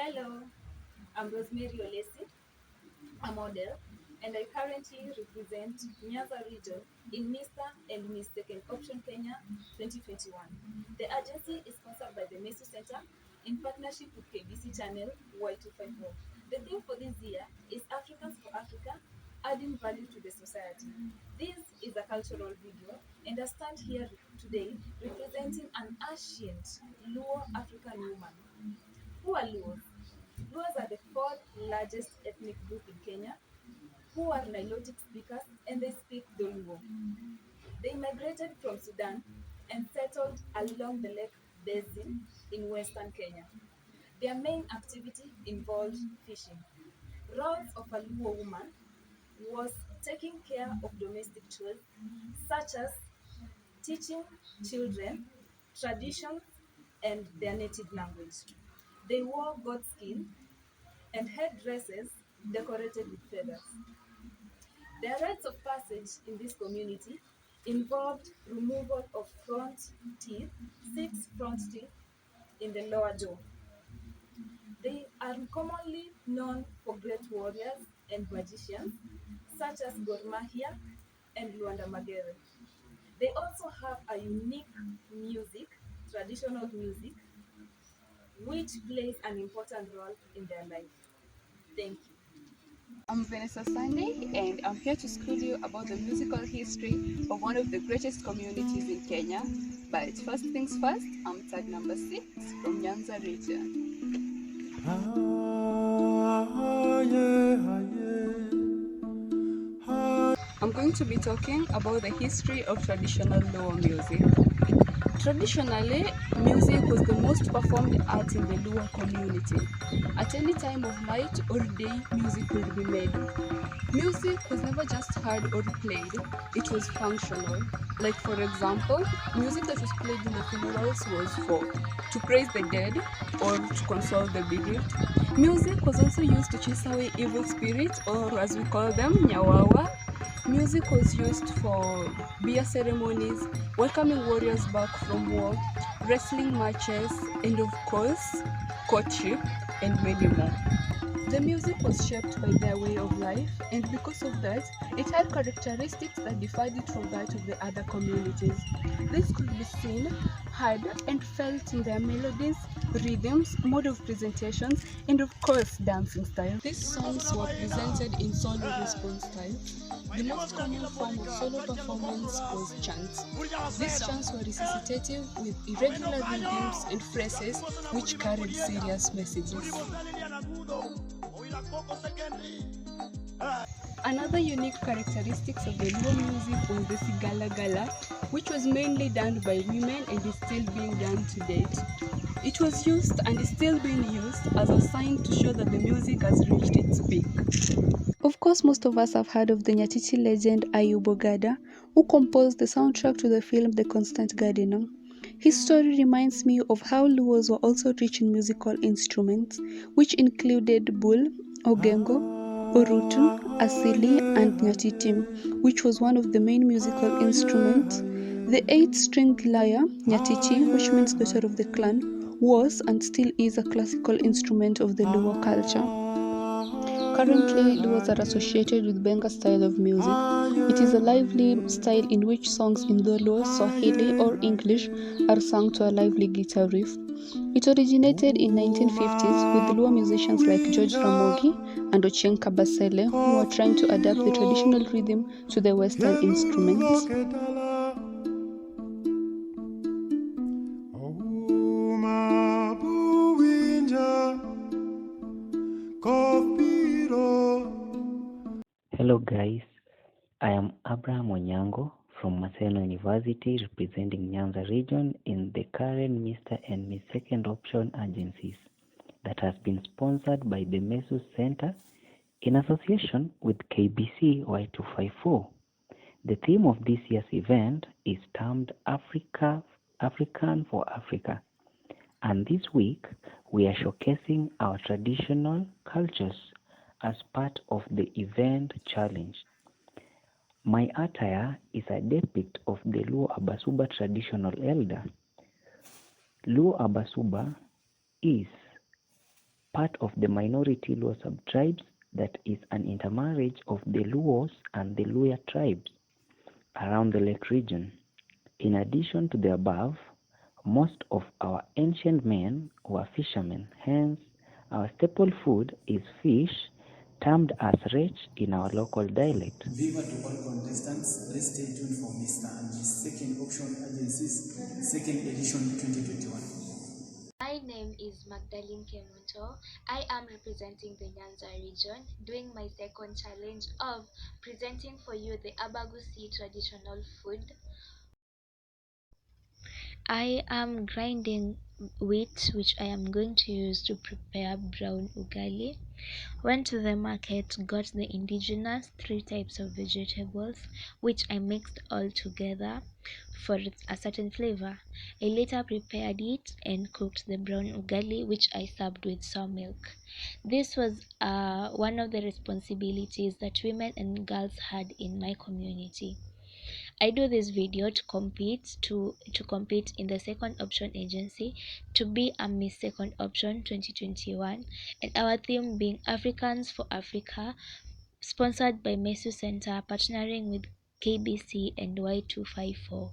Hello, I'm Rosemary Olesi, a model, and I currently represent Nyanza region in Mr. and Miss Second Option Kenya 2021. The agency is sponsored by the Mesu Center in partnership with KBC channel Y254. The theme for this year is Africans for Africa, adding value to the society. This is a cultural video, and I stand here today representing an ancient Luo African woman. Who are Luos? Luos are the fourth largest ethnic group in Kenya who are Nilotic speakers and they speak the Luo. They migrated from Sudan and settled along the lake basin in western Kenya. Their main activity involved fishing. Roles of a Luo woman was taking care of domestic chores such as teaching children traditions and their native language. They wore goat skin and headdresses decorated with feathers. Their rites of passage in this community involved removal of front teeth, six front teeth in the lower jaw. They are commonly known for great warriors and magicians, such as Gor Mahia and Luanda Magere. They also have a unique music, traditional music, which plays an important role in their life. Thank you. I'm Vanessa Sunday, and I'm here to school you about the musical history of one of the greatest communities in Kenya. But first things first, I'm tag number 6 from Nyanza region. I'm going to be talking about the history of traditional Luo music. Traditionally, music was the most performed art in the Luo community. At any time of night or day, music would be made. Music was never just heard or played, it was functional. Like, for example, music that was played in the funerals was to praise the dead or to console the bereaved. Music was also used to chase away evil spirits, or as we call them, nyawawa. Music was used for beer ceremonies, welcoming warriors back from war, wrestling matches, and of course, courtship, and many more. The music was shaped by their way of life, and because of that, it had characteristics that differed it from that of the other communities. This could be seen, heard, and felt in their melodies, rhythms, mode of presentations, and of course, dancing style. These songs were presented in solo response style. The most common form of solo performance was chants. These chants were recitative with irregular rhythms and phrases which carried serious messages. Another unique characteristics of the Luo music was the Sigala Gala, which was mainly done by women and is still being done to date. It was used and is still being used as a sign to show that the music has reached its peak. Of course, most of us have heard of the Nyatiti legend Ayub Ogada, who composed the soundtrack to the film The Constant Gardener. His story reminds me of how Luos were also rich in musical instruments, which included bul, ogengo, orutu, asili, and nyatiti, which was one of the main musical instruments. The eight-stringed lyre, nyatiti, which means daughter of the clan, was and still is a classical instrument of the Luo culture. Currently, Luos are associated with Benga style of music. It is a lively style in which songs in Dholuo, Swahili, or English are sung to a lively guitar riff. It originated in 1950s with Luo musicians like George Ramogi and Ochieng Kabasele, who were trying to adapt the traditional rhythm to the Western instruments. Hello guys, I am Abraham Onyango from Maseno University representing Nyanza region in the current Mr. and Miss Second Option agencies that has been sponsored by the Mesu Center in association with KBC Y254. The theme of this year's event is termed African for Africa. And this week, we are showcasing our traditional cultures as part of the event challenge. My attire is a depict of the Luo Abasuba traditional elder. Luo Abasuba is part of the minority Luo subtribes that is an intermarriage of the Luos and the Luya tribes around the lake region. In addition to the above, most of our ancient men were fishermen, hence our staple food is fish, termed as rech in our local dialect. Viva to all contestants. Let's stay tuned for Mr. and Miss Second Option Agency's second edition 2021. My name is Magdalene Kemunto. I am representing the Nyanza region, doing my second challenge of presenting for you the Abagusi traditional food. I am grinding wheat, which I am going to use to prepare brown ugali. Went to the market, got the indigenous 3 types of vegetables, which I mixed all together for a certain flavor. I later prepared it and cooked the brown ugali, which I served with sour milk. This was one of the responsibilities that women and girls had in my community. I do this video to compete in the second option agency to be a Miss Second Option 2021, and our theme being Africans for Africa, sponsored by Mesu Center, partnering with KBC and Y254.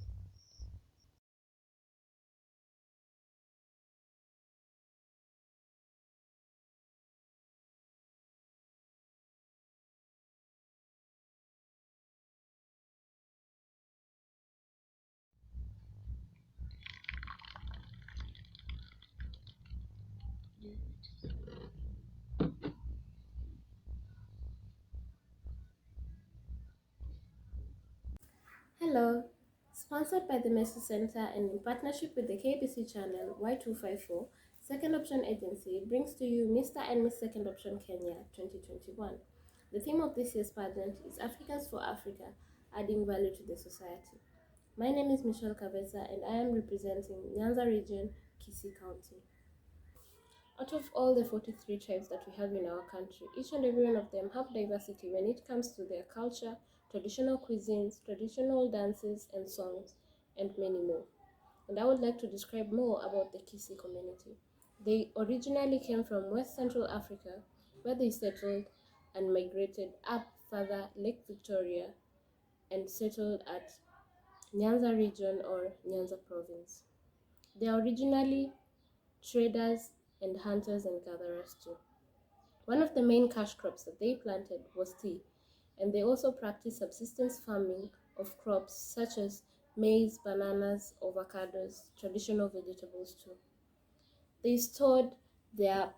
Hello, sponsored by the Messi Center and in partnership with the KBC channel Y254, Second Option Agency brings to you Mr. and Miss Second Option Kenya 2021. The theme of this year's pageant is Africans for Africa, adding value to the society. My name is Michelle Kaveza and I am representing Nyanza region, Kisii County. Out of all the 43 tribes that we have in our country, each and every one of them have diversity when it comes to their culture, traditional cuisines, traditional dances and songs, and many more. And I would like to describe more about the Kisii community. They originally came from West Central Africa, where they settled and migrated up further Lake Victoria and settled at Nyanza region or Nyanza province. They are originally traders and hunters and gatherers too. One of the main cash crops that they planted was tea, and they also practiced subsistence farming of crops such as maize, bananas, avocados, traditional vegetables too. They stored their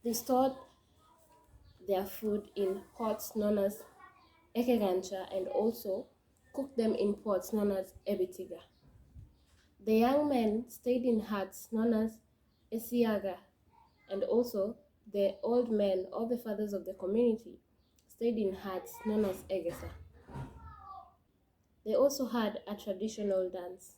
they stored their food in pots known as ekegancha and also cooked them in pots known as ebitiga. The young men stayed in huts known as esiaga, and also the old men or the fathers of the community stayed in huts known as egesa. They also had a traditional dance.